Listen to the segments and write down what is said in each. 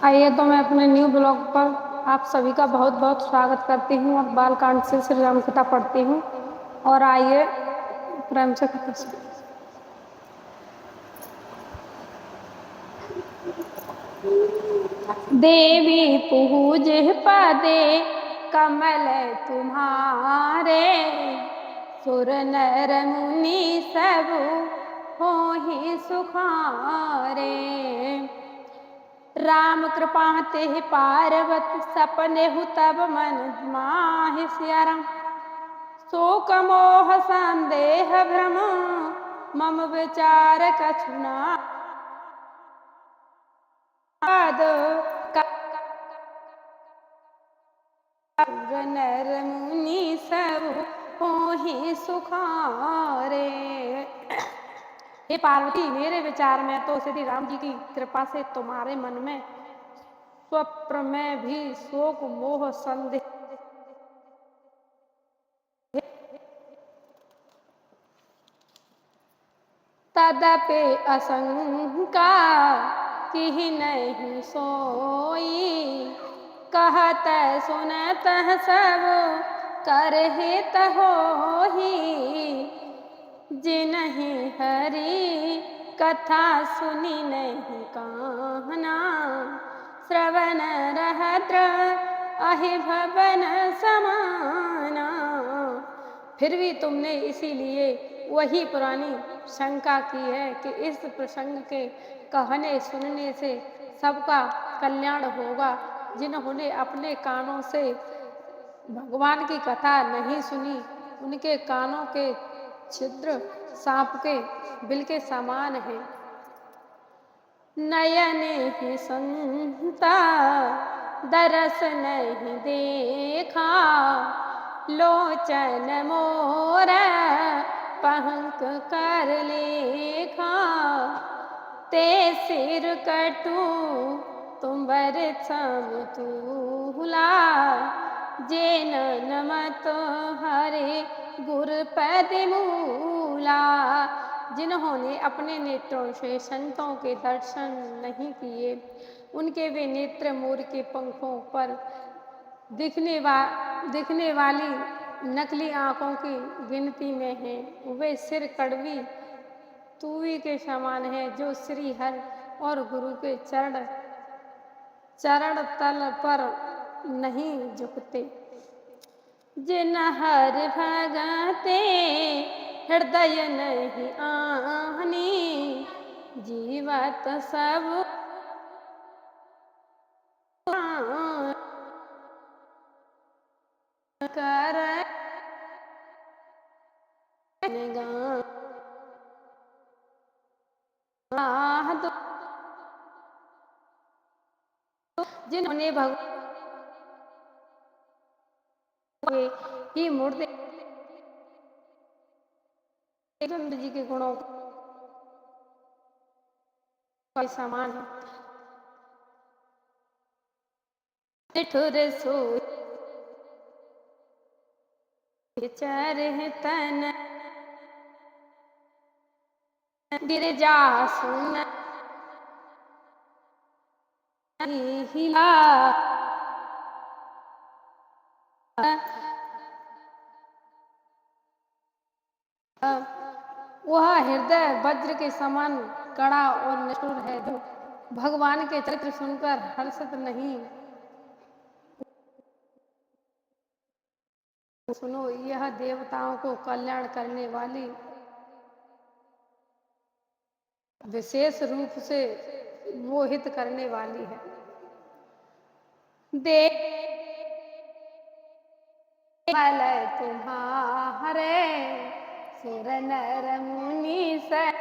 आइए तो मैं अपने न्यू ब्लॉग पर आप सभी का बहुत बहुत स्वागत करती हूँ और बालकांड से श्री राम कथा पढ़ती हूँ। और आइए प्रेम से कथा सुनिए। देवी पूज पदे कमल तुम्हारे, सुर नर मुनि सब होहि सुखारे। राम कृपा ते पार्वती सपने हु तब मन माहि सिया राम। शोक मोह संदेह भ्रम मम विचार कछु नाद। नर मुनि सब होहि सुखारे। हे पार्वती, मेरे विचार में तो श्री राम जी की कृपा से तुम्हारे मन में स्वप्न में भी शोक मोह संदेह तदपि आशंका कि नहीं सोई। कहत सुनत सब करहित होहि, जिनहि हरि कथा सुनी नहीं काहना। श्रवण रहत अहि भवन समाना। फिर भी तुमने इसीलिए वही पुरानी शंका की है कि इस प्रसंग के कहने सुनने से सबका कल्याण होगा। जिन्होंने अपने कानों से भगवान की कथा नहीं सुनी, उनके कानों के छिद्र सांप के बिल के समान है। नयने ही संता दरस नहीं देखा, लोचन मोर पंख कर लेखा। ते सिर कटू तुम्बर समतूला, जेन नमत हरे गुरपद मूला। जिन्होंने अपने नेत्रों से संतों के दर्शन नहीं किए, उनके वे नेत्र मोर के पंखों पर दिखने वाली नकली आंखों की गिनती में हैं। वे सिर कड़वी तूवी के समान है, जो श्री हर और गुरु के चरण तल पर नहीं झुकते। जिन हर भगते हृदय नहीं आनी, जीवत सब कर जिन्होंने भगवान ही मूर्ति चंद्र जी के गुणों का समान है। ठुर सोई चर तन गिरजा सुन हिला। वह हृदय वज्र के समान कड़ा और निष्ठुर है, जो भगवान के चरित्र सुनकर हर्षित नहीं। सुनो, यह देवताओं को कल्याण करने वाली विशेष रूप से मोहित करने वाली है। देवल तुम्हारे सुर नर मुनि सरे।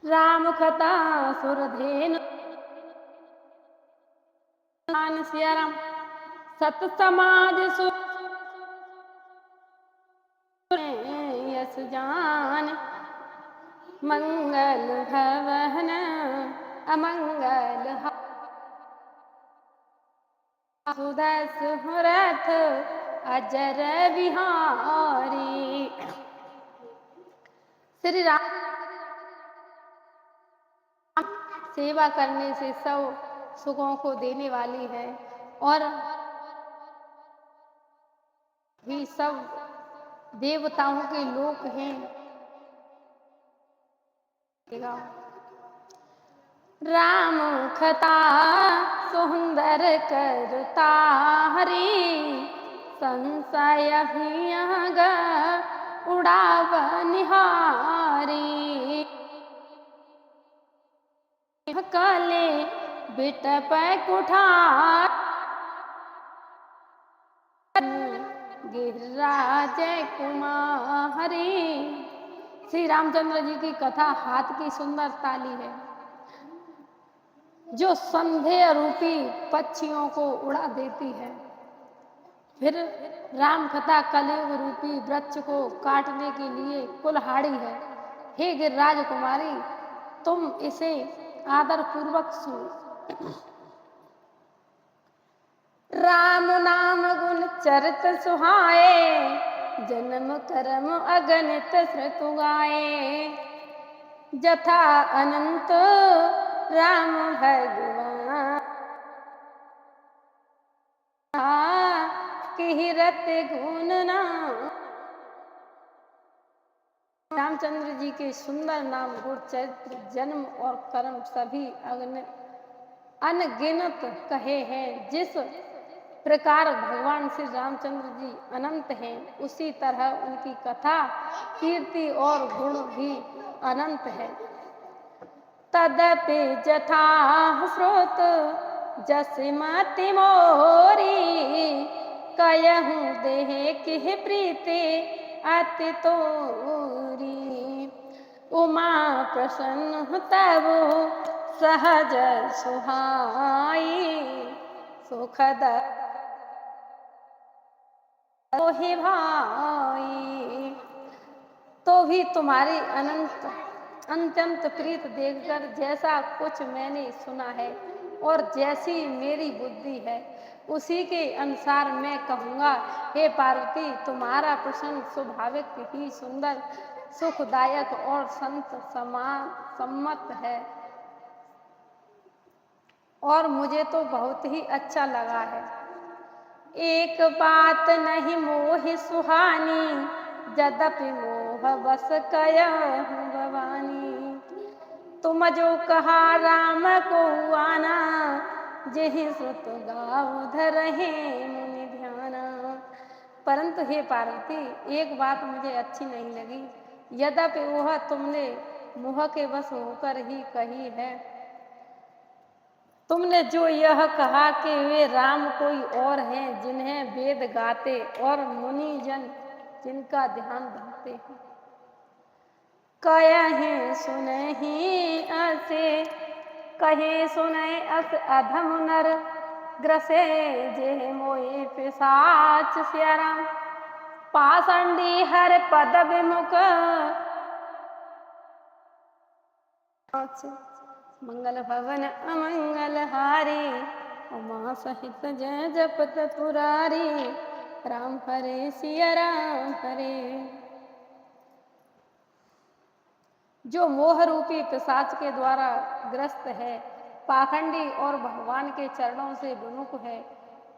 राम कथा सुरधेनु सिया राम। सत समाज यस जान, मंगल भवन अमंगल सुदस रथ अजर बिहारी। श्री राम सेवा करने से सब सुखों को देने वाली है और भी सब देवताओं के लोक हैं। राम कथा सुंदर करता हरि संशय अभियग उड़ाव निहारी कले बिटप कुठार गिरिराज कुमारी। श्री रामचंद्र जी की कथा हाथ की सुंदर ताली है जो संदेह रूपी पक्षियों को उड़ा देती है। फिर राम कथा कलयुग रूपी वृक्ष को काटने के लिए कुल्हाड़ी है। हे गिरिराज कुमारी, तुम इसे आदर पूर्वक सुनो। राम नाम गुण चरित सुहाए जन्म कर्म अगणित श्रुतु गाए जथा अनंत राम भगवान किरत गुण नाम। रामचंद्र जी के सुंदर नाम गुण चरित्र जन्म और कर्म सभी अनगिनत कहे हैं। जिस प्रकार भगवान श्री रामचंद्र जी अनंत हैं, उसी तरह उनकी कथा कीर्ति और गुण भी अनंत है। तदपि जथा स्रोत जसमति मोरी कयहु देह किह प्रीति अति तोरी। उमा प्रसन्न तब सहज सुहाई सुखद ही भाई। तो भी तुम्हारी अत्यंत प्रीत देखकर जैसा कुछ मैंने सुना है और जैसी मेरी बुद्धि है उसी के अनुसार मैं कहूँगा। हे पार्वती, तुम्हारा प्रसन्न स्वाभाविक ही सुंदर सुखदायक और संत सम्मत है और मुझे तो बहुत ही अच्छा लगा है। एक बात नहीं मोहि सुहानी यद्यपि मोह बस कयहु भवानी। तुम जो कहा राम को आना जेहि श्रुत गाओ धरहि मुनि ध्याना। परंतु हे पार्वती, एक बात मुझे अच्छी नहीं लगी, यद्यपि वह तुमने मोह के वश होकर ही कही है। तुमने जो यह कहा कि वे राम कोई और हैं जिन्हें वेद गाते और मुनि जन जिनका ध्यान धरते हैं। कहे सुनहि असे कहे सुनहि अस अधम नर ग्रसे जे मोए पिशाच स्यरा पाषंडी हर पद विमुख। मंगल भवन अमंगल हारी उमा सहित जय जपत पुरारी राम हरे सिया राम हरे। जो मोह रूपी पिशाच के द्वारा ग्रस्त है, पाखंडी और भगवान के चरणों से विमुख है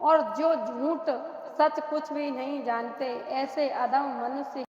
और जो झूठ सच कुछ भी नहीं जानते, ऐसे अधम मनुष्य